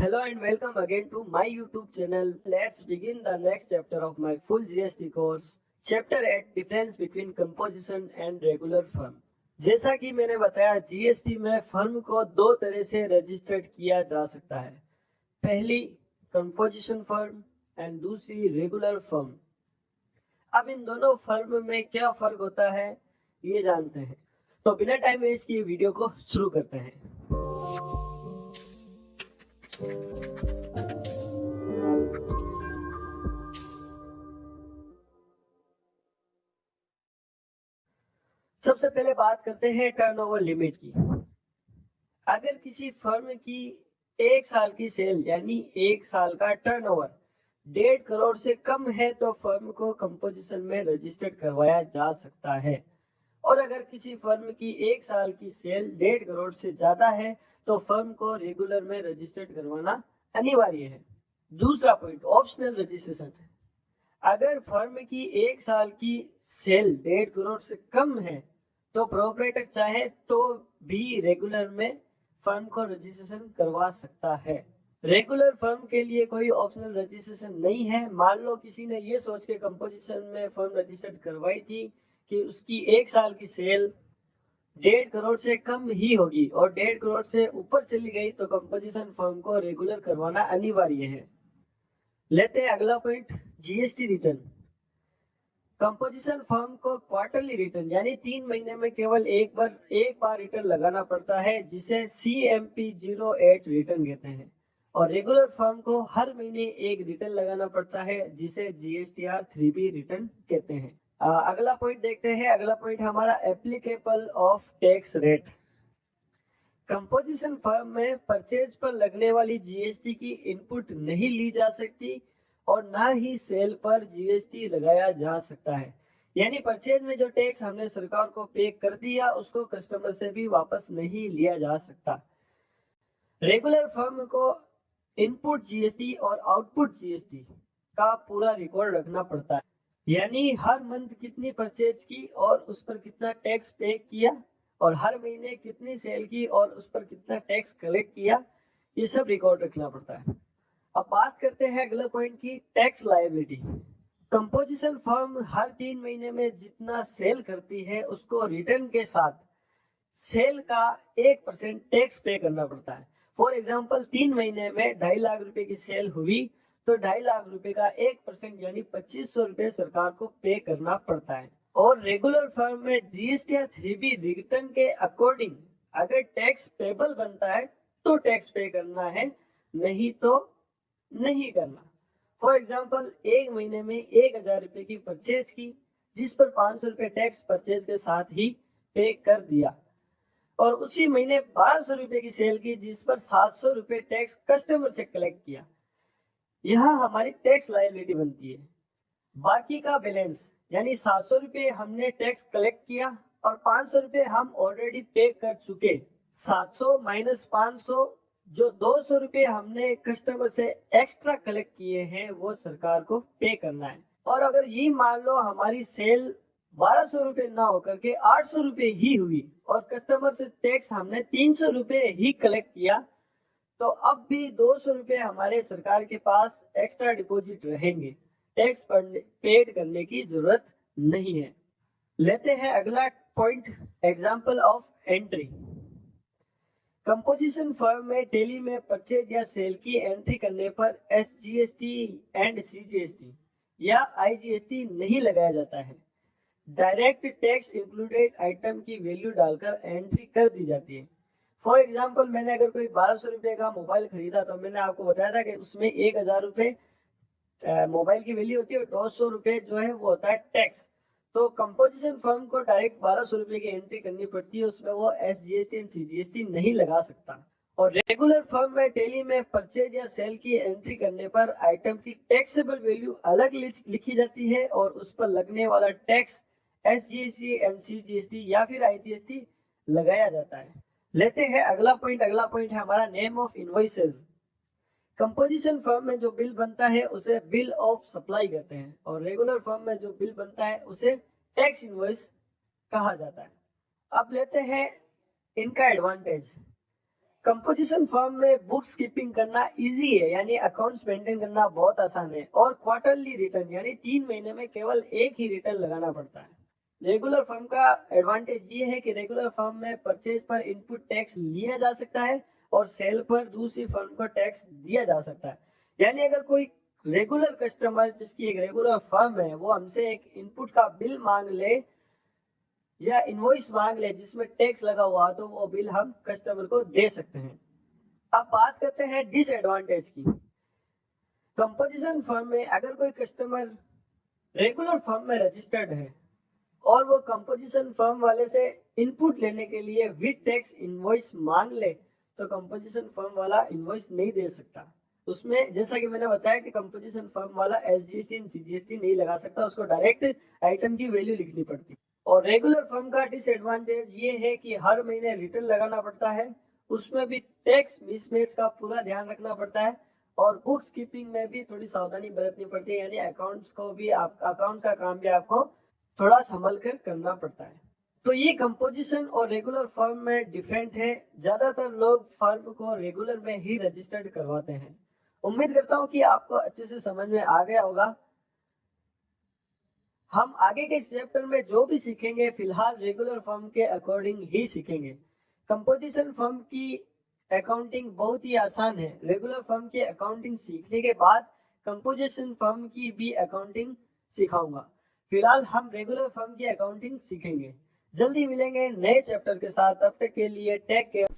Hello and welcome again to my YouTube channel. Let's begin the next chapter of my full GST course. Chapter 8 Difference between composition and regular firm. जैसा कि मैंने बताया GST में firm को दो तरह से रजिस्टर्ड किया जा सकता है। पहली कंपोजिशन फर्म एंड दूसरी रेगुलर फर्म। अब इन दोनों फर्म में क्या फर्क होता है ये जानते हैं। तो बिना टाइम वेस्ट किए वीडियो को शुरू करते हैं। सबसे पहले बात करते हैं टर्नओवर लिमिट की। अगर किसी फर्म की एक साल की सेल यानी एक साल का टर्नओवर 1.5 करोड़ से कम है तो फर्म को कंपोजिशन में रजिस्टर्ड करवाया जा सकता है, और अगर किसी फर्म की एक साल की सेल 1.5 करोड़ से ज्यादा है तो फर्म को रेगुलर में रजिस्टर्ड करवाना अनिवार्य है। दूसरा पॉइंट ऑप्शनल रजिस्ट्रेशन। अगर फर्म की एक साल की सेल 1.5 करोड़ से कम है तो प्रोपराइटर चाहे तो भी रेगुलर में फर्म को रजिस्ट्रेशन करवा सकता है। रेगुलर फर्म के लिए कोई ऑप्शनल रजिस्ट्रेशन नहीं है। मान लो किसी ने ये सोच के कंपोजिशन में फर्म रजिस्टर्ड करवाई थी कि उसकी एक साल की सेल 1.5 करोड़ से कम ही होगी और 1.5 करोड़ से ऊपर चली गई तो कंपोजिशन फर्म को रेगुलर करवाना अनिवार्य है। लेते हैं अगला point, GST return. Composition firm को क्वार्टरली रिटर्न यानी 3 महीने में केवल एक बार रिटर्न लगाना पड़ता है, जिसे CMP08 रिटर्न कहते हैं, और रेगुलर फर्म को हर महीने एक रिटर्न लगाना पड़ता है जिसे GSTR 3B रिटर्न कहते हैं। अगला पॉइंट देखते हैं। अगला पॉइंट हमारा applicable of tax rate. Composition firm में परचेज पर लगने वाली जीएसटी की इनपुट नहीं ली जा सकती और ना ही सेल पर जीएसटी लगाया जा सकता है। यानी परचेज में जो टैक्स हमने सरकार को पे कर दिया उसको कस्टमर से भी वापस नहीं लिया जा सकता। रेगुलर फर्म को इनपुट जीएसटी और आउटपुट जीएसटी का पूरा रिकॉर्ड रखना पड़ता है, यानी हर मंथ कितनी परचेज की और उस पर कितना टैक्स पे किया और हर महीने कितनी सेल की और उस पर कितना टैक्स कलेक्ट किया, ये सब रिकॉर्ड रखना पड़ता है। अब बात करते हैं अगले पॉइंट की, टैक्स लायबिलिटी। कंपोजिशन फर्म हर 3 महीने में जितना सेल करती है उसको रिटर्न के साथ सेल का 1% टैक्स पे करना पड़ता है। फॉर एग्जाम्पल 3 महीने में 2.5 लाख रुपए की सेल हुई तो 2.5 लाख रुपए का 1% यानी 2500 रुपए सरकार को पे करना पड़ता है। और रेगुलर फर्म में GSTR 3B रिटर्न के अकॉर्डिंग अगर टैक्स पेबल बनता है तो टैक्स पे करना है, नहीं तो नहीं करना। फॉर एग्जाम्पल एक महीने में 1000 रुपए की परचेज की जिस पर 500 रुपए टैक्स परचेज के साथ ही पे कर दिया, और उसी महीने 1200 रुपए की सेल की जिस पर 700 रुपए टैक्स कस्टमर से कलेक्ट किया, यहाँ हमारी टैक्स लायबिलिटी बनती है। बाकी का बैलेंस यानी 700 रुपए हमने टैक्स कलेक्ट किया और 500 रुपए हम ऑलरेडी पे कर चुके। 700 माइनस 500 जो 200 रुपए हमने कस्टमर से एक्स्ट्रा कलेक्ट किए हैं वो सरकार को पे करना है। और अगर ये मान लो हमारी सेल 1200 रुपए ना होकर के 800 रुपए ही हुई और कस्टमर से टैक्स हमने 300 रुपए ही कलेक्ट किया, तो अब भी 200 रुपए हमारे सरकार के पास एक्स्ट्रा डिपॉजिट रहेंगे। टैक्स पेड करने की जरूरत नहीं है। लेते हैं अगला point, example of entry. Composition firm में टेली में परचेज या सेल की एंट्री करने पर SGST एंड CGST या IGST नहीं लगाया जाता है। डायरेक्ट टैक्स इंक्लूडेड आइटम की वैल्यू डालकर एंट्री कर दी जाती है। फॉर एग्जाम्पल मैंने अगर कोई 1200 रुपए का मोबाइल खरीदा तो मैंने आपको बताया था कि उसमें 1000 रुपए मोबाइल की वैल्यू होती है, 200 रुपए जो है वो होता है टैक्स। तो कंपोजिशन फर्म को डायरेक्ट 1200 रुपए की एंट्री करनी पड़ती है, उसमें वो SGST एंड CGST नहीं लगा सकता। और रेगुलर फर्म में डेली में परचेज या सेल की एंट्री करने पर आइटम की टैक्सेबल वैल्यू अलग लिखी जाती है और उस पर लगने वाला टैक्स SGST एंड CGST या फिर IGST लगाया जाता है। लेते हैं अगला पॉइंट। अगला पॉइंट है हमारा name of invoices. Composition firm में जो बिल बनता है उसे बिल ऑफ सप्लाई कहते हैं और रेगुलर फर्म में जो बिल बनता है उसे टैक्स इनवॉइस कहा जाता है। अब लेते हैं इनका एडवांटेज। कंपोजिशन फर्म में बुक्स कीपिंग करना इजी है, यानी अकाउंट्स मेंटेन करना बहुत आसान है। और क्वार्टरली रिटर्न यानी 3 महीने में केवल एक ही रिटर्न लगाना पड़ता है। रेगुलर फर्म का एडवांटेज ये है कि रेगुलर फर्म में परचेज पर इनपुट टैक्स लिया जा सकता है और सेल पर दूसरी फर्म को टैक्स दिया जा सकता है। यानी अगर कोई रेगुलर कस्टमर जिसकी एक रेगुलर फर्म है वो हमसे एक इनपुट का बिल मांग ले या इनवॉइस मांग ले जिसमें टैक्स लगा हुआ, तो वो बिल हम कस्टमर को दे सकते हैं। अब बात करते हैं डिसएडवांटेज की। कंपोजिशन फर्म में अगर कोई कस्टमर रेगुलर फर्म में रजिस्टर्ड है और वो कंपोजिशन फर्म वाले से इनपुट लेने के लिए विद टैक्स इनवॉइस मांग ले, तो कंपोजिशन फर्म वाला इनवॉइस नहीं दे सकता। उसमें जैसा कि मैंने बताया कि कंपोजिशन फर्म वाला एसजीएसटी एंड सीजीएसटी नहीं लगा सकता, उसको डायरेक्ट आइटम की वैल्यू लिखनी पड़ती। और रेगुलर फर्म का डिसएडवांटेज ये है कि हर महीने रिटर्न लगाना पड़ता है, उसमें भी टैक्स मिसमैच का पूरा ध्यान रखना पड़ता है और बुक्स कीपिंग में भी थोड़ी सावधानी बरतनी पड़ती है, यानी अकाउंट्स को भी अकाउंट का काम भी आपको थोड़ा संभल कर करना पड़ता है। तो ये कंपोजिशन और रेगुलर फर्म में डिफरेंट है। ज्यादातर लोग फर्म को रेगुलर में ही रजिस्टर्ड करवाते हैं। उम्मीद करता हूँ कि आपको अच्छे से समझ में आ गया होगा। हम आगे के चैप्टर में जो भी सीखेंगे फिलहाल रेगुलर फर्म के अकॉर्डिंग ही सीखेंगे। कंपोजिशन फर्म की अकाउंटिंग बहुत ही आसान है। रेगुलर फर्म की अकाउंटिंग सीखने के बाद कंपोजिशन फर्म की भी अकाउंटिंग सिखाऊंगा। फिलहाल हम रेगुलर फर्म की अकाउंटिंग सीखेंगे। जल्दी मिलेंगे नए चैप्टर के साथ, तब तक के लिए टेक केयर।